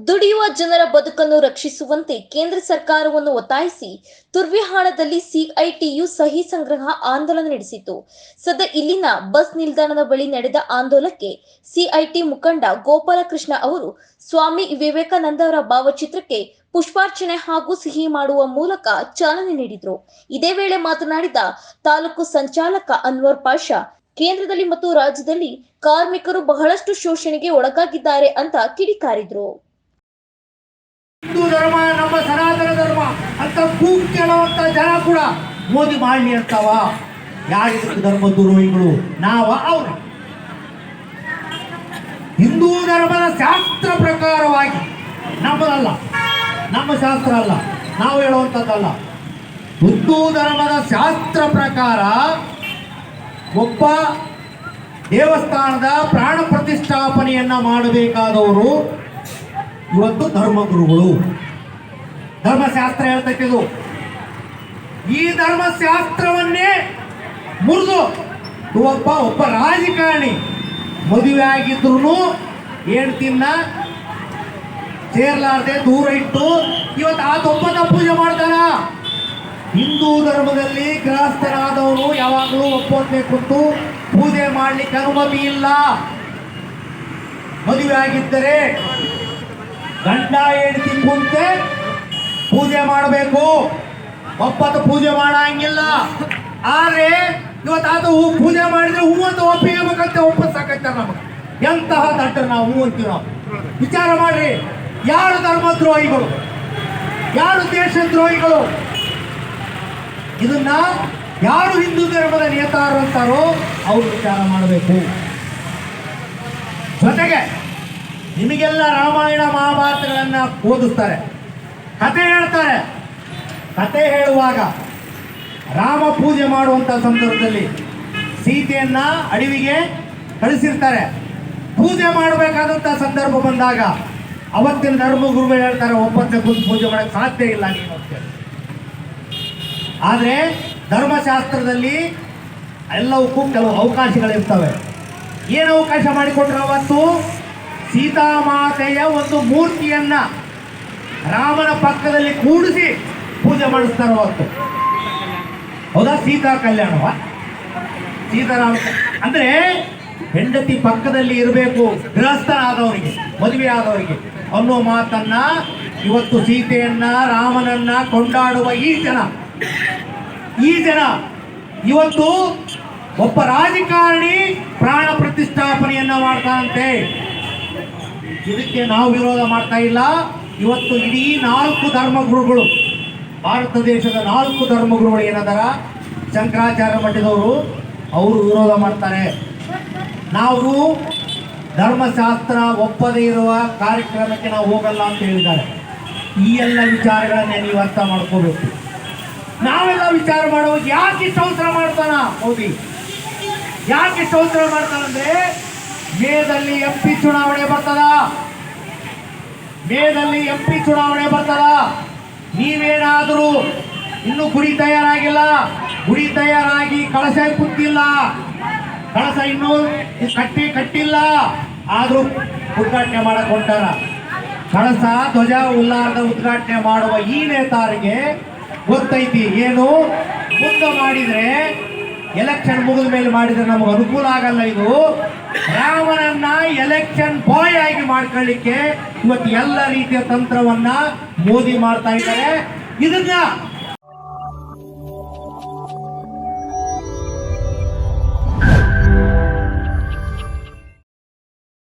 ದುಡಿಯುವ ಜನರ ಬದುಕನ್ನು ರಕ್ಷಿಸುವಂತೆ ಕೇಂದ್ರ ಸರ್ಕಾರವನ್ನು ಒತ್ತಾಯಿಸಿ ತುರ್ವಿಹಾಳದಲ್ಲಿ ಸಿಐಟಿಯು ಸಹಿ ಸಂಗ್ರಹ ಆಂದೋಲನ ನಡೆಸಿತು. ಸದ್ಯ ಇಲ್ಲಿನ ಬಸ್ ನಿಲ್ದಾಣದ ಬಳಿ ನಡೆದ ಆಂದೋಲನಕ್ಕೆ ಸಿಐಟಿ ಮುಖಂಡ ಗೋಪಾಲಕೃಷ್ಣ ಅವರು ಸ್ವಾಮಿ ವಿವೇಕಾನಂದ ಅವರ ಭಾವಚಿತ್ರಕ್ಕೆ ಪುಷ್ಪಾರ್ಚನೆ ಹಾಗೂ ಸಿಹಿ ಮಾಡುವ ಮೂಲಕ ಚಾಲನೆ ನೀಡಿದರು. ಇದೇ ವೇಳೆ ಮಾತನಾಡಿದ ತಾಲೂಕು ಸಂಚಾಲಕ ಅನ್ವರ್ ಪಾಷಾ, ಕೇಂದ್ರದಲ್ಲಿ ಮತ್ತು ರಾಜ್ಯದಲ್ಲಿ ಕಾರ್ಮಿಕರು ಬಹಳಷ್ಟು ಶೋಷಣೆಗೆ ಒಳಗಾಗಿದ್ದಾರೆ ಅಂತ ಕಿಡಿಕಾರಿದ್ರು. ಹಿಂದೂ ಧರ್ಮ ನಮ್ಮ ಸನಾತನ ಧರ್ಮ ಅಂತ ಕೂಗ್ ಕೇಳುವಂತ ಜನ ಕೂಡ ಮೋದಿ ಮಾಡಲಿ ಅಂತವ. ಯಾರಿದ್ರು ಧರ್ಮ ದ್ರೋಹಿಗಳು? ನಾವ ಅವ್ರ ಹಿಂದೂ ಧರ್ಮದ ಶಾಸ್ತ್ರ ಪ್ರಕಾರವಾಗಿ, ನಮ್ಮದಲ್ಲ, ನಮ್ಮ ಶಾಸ್ತ್ರ ಅಲ್ಲ, ನಾವು ಹೇಳುವಂಥದ್ದಲ್ಲ. ಹಿಂದೂ ಧರ್ಮದ ಶಾಸ್ತ್ರ ಪ್ರಕಾರ ಒಬ್ಬ ದೇವಸ್ಥಾನದ ಪ್ರಾಣ ಪ್ರತಿಷ್ಠಾಪನೆಯನ್ನ ಮಾಡಬೇಕಾದವರು ಇವತ್ತು ಧರ್ಮಗುರುಗಳು. ಧರ್ಮಶಾಸ್ತ್ರ ಹೇಳ್ತಕ್ಕಿದು. ಈ ಧರ್ಮಶಾಸ್ತ್ರವನ್ನೇ ಮುರಿದು ಒಬ್ಬ ರಾಜಕಾರಣಿ ಮದುವೆ ಆಗಿದ್ರು ಹೆಂಡ್ತಿನ ಸೇರ್ಲಾರ್ದೆ ದೂರ ಇಟ್ಟು ಇವತ್ತು ಆತೊಬ್ಬನ ಪೂಜೆ ಮಾಡ್ತಾನ. ಹಿಂದೂ ಧರ್ಮದಲ್ಲಿ ಗೃಹಸ್ಥರಾದವನು ಯಾವಾಗಲೂ ಒಪ್ಪಂದೆ ಕುಂತು ಪೂಜೆ ಮಾಡ್ಲಿಕ್ಕೆ ಅನುಮತಿ ಇಲ್ಲ. ಮದುವೆ ಆಗಿದ್ದರೆ ಗಂಡ ಹೆಂಡತಿ ಕುಂತೆ ಪೂಜೆ ಮಾಡಬೇಕು, ಒಪ್ಪತ್ತು ಪೂಜೆ ಮಾಡಂಗಿಲ್ಲ. ಆದ್ರೆ ಇವತ್ತು ಅದು ಪೂಜೆ ಮಾಡಿದ್ರೆ ಹೂ ಅಂತ ಒಪ್ಪಿಬೇಕಂತೆ ಒಪ್ಪಿಸಾಕೈತೆ ನಮಗೆ. ಎಂತಹ ದಡ್ಡ ನಾವು ಹೂ ಅಂತೀವಿ ನಾವು. ವಿಚಾರ ಮಾಡ್ರಿ, ಯಾರು ಧರ್ಮದ್ರೋಹಿಗಳು, ಯಾರು ದೇಶದ್ರೋಹಿಗಳು? ಇದನ್ನ ಯಾರು ಹಿಂದೂ ಧರ್ಮದ ನೇತಾರರು ಅಂತಾರೋ ಅವರು ವಿಚಾರ ಮಾಡಬೇಕು. ಜೊತೆಗೆ ನಿಮಗೆಲ್ಲ ರಾಮಾಯಣ ಮಹಾಭಾರತಗಳನ್ನ ಓದಿಸ್ತಾರೆ, ಕತೆ ಹೇಳ್ತಾರೆ. ಕತೆ ಹೇಳುವಾಗ ರಾಮ ಪೂಜೆ ಮಾಡುವಂತ ಸಂದರ್ಭದಲ್ಲಿ ಸೀತೆಯನ್ನ ಅಡವಿಗೆ ಕಳಿಸಿರ್ತಾರೆ. ಪೂಜೆ ಮಾಡಬೇಕಾದಂತ ಸಂದರ್ಭ ಬಂದಾಗ ಅವತ್ತಿನ ಧರ್ಮಗುರುಗಳು ಹೇಳ್ತಾರೆ, ಒಪ್ಪಂದ ಕುಂತು ಪೂಜೆ ಮಾಡಕ್ಕೆ ಸಾಧ್ಯ ಇಲ್ಲ ನೀನು ಅಂತೇಳಿ. ಆದ್ರೆ ಧರ್ಮಶಾಸ್ತ್ರದಲ್ಲಿ ಎಲ್ಲವಕ್ಕೂ ಕೆಲವು ಅವಕಾಶಗಳಿರ್ತವೆ. ಏನು ಅವಕಾಶ ಮಾಡಿಕೊಟ್ರು? ಅವತ್ತು ಸೀತಾಮಾತೆಯ ಒಂದು ಮೂರ್ತಿಯನ್ನ ರಾಮನ ಪಕ್ಕದಲ್ಲಿ ಕೂಡಿಸಿ ಪೂಜೆ ಮಾಡಿಸ್ತಾರೆ ಅವತ್ತು. ಹೌದಾ? ಸೀತಾ ಕಲ್ಯಾಣವ, ಸೀತಾರಾಮ ಅಂದ್ರೆ ಹೆಂಡತಿ ಪಕ್ಕದಲ್ಲಿ ಇರಬೇಕು ಗೃಹಸ್ಥನಾದವರಿಗೆ, ಮದುವೆ ಆದವರಿಗೆ ಅನ್ನೋ ಮಾತನ್ನ ಇವತ್ತು ಸೀತೆಯನ್ನ ರಾಮನನ್ನ ಕೊಂಡಾಡುವ ಈ ಜನ ಇವತ್ತು ಒಬ್ಬ ರಾಜಕಾರಣಿ ಪ್ರಾಣ ಪ್ರತಿಷ್ಠಾಪನೆಯನ್ನ ಮಾಡ್ತಾನಂತೆ. ಇದಕ್ಕೆ ನಾವು ವಿರೋಧ ಮಾಡ್ತಾ ಇಲ್ಲ. ಇವತ್ತು ಇಡೀ 4 ಧರ್ಮಗುರುಗಳು, ಭಾರತ ದೇಶದ 4 ಧರ್ಮಗುರುಗಳು ಏನದಾರ, ಶಂಕರಾಚಾರ್ಯ ಮಠದವರು, ಅವರು ವಿರೋಧ ಮಾಡ್ತಾರೆ. ನಾವು ಧರ್ಮಶಾಸ್ತ್ರ ಒಪ್ಪದೇ ಇರುವ ಕಾರ್ಯಕ್ರಮಕ್ಕೆ ನಾವು ಹೋಗಲ್ಲ ಅಂತ ಹೇಳಿದ್ದಾರೆ. ಈ ಎಲ್ಲ ವಿಚಾರಗಳನ್ನೇ ನೀವು ಅರ್ಥ ಮಾಡ್ಕೋಬೇಕು. ನಾವೆಲ್ಲ ವಿಚಾರ ಮಾಡುವಾಗ ಯಾಕೆ ಅವಸರ ಮಾಡ್ತಾನ ಮೋದಿ? ಯಾಕೆ ಅವಸರ ಮಾಡ್ತಾನಂದ್ರೆ ಮೇದಲ್ಲಿ MP ಚುನಾವಣೆ ಬರ್ತದ. ನೀವೇನಾದರೂ ಇನ್ನು ಗುಡಿ ತಯಾರಾಗಿಲ್ಲ, ಗುಡಿ ತಯಾರಾಗಿ ಕಳಶ ಕೂತಿಲ್ಲ, ಕಳಶ ಇನ್ನೂ ಕಟ್ಟಿಲ್ಲ, ಆದ್ರೂ ಉದ್ಘಾಟನೆ ಮಾಡಕ್ ಹೊಂಟಾರ. ಕಳಶ ಧ್ವಜ ಉಲ್ಲಾರದ ಉದ್ಘಾಟನೆ ಮಾಡುವ ಈ ನೇತಾರಿಗೆ ಗೊತ್ತೈತಿ ಏನು ಮುಂದೆ ಮಾಡಿದ್ರೆ, ಎಲೆಕ್ಷನ್ ಮುಗಿದ ಮೇಲೆ ಮಾಡಿದ್ರೆ ನಮಗೆ ಅನುಕೂಲ ಆಗಲ್ಲ. ಇದು ರಾಮನನ್ನ ಎಲೆಕ್ಷನ್ ಬಾಯ್ ಆಗಿ ಮಾಡ್ಕೊಳ್ಳಿಕ್ಕೆ ಇವತ್ತು ಎಲ್ಲ ರೀತಿಯ ತಂತ್ರವನ್ನ ಮೋದಿ ಮಾಡ್ತಾ ಇದ್ದಾರೆ. ಇದನ್ನ